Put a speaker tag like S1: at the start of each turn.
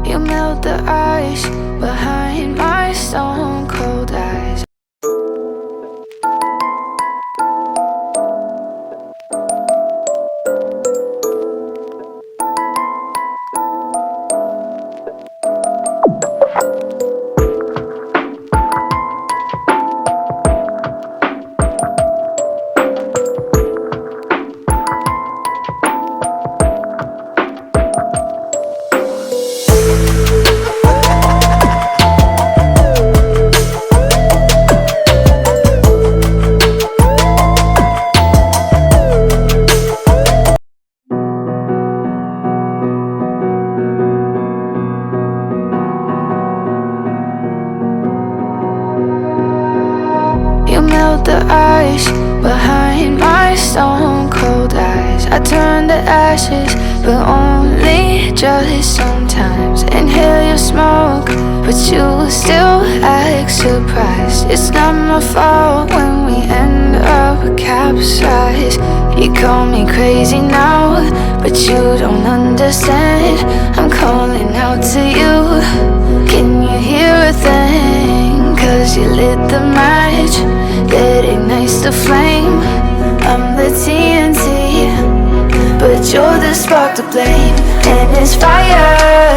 S1: You melt the ice behind my stone cold eyes. You melt the ice behind my stone cold eyes. I turn to ashes, but only just sometimes. Inhale your smoke, but you still act surprised. It's not my fault when we end up capsized. You call me crazy now, but you don't understand. I'm calling out to you. Can you hear a thing? 'Cause you lit the match that ignites the flame. I'm the TNT, but you're the spark to blame. And it's fire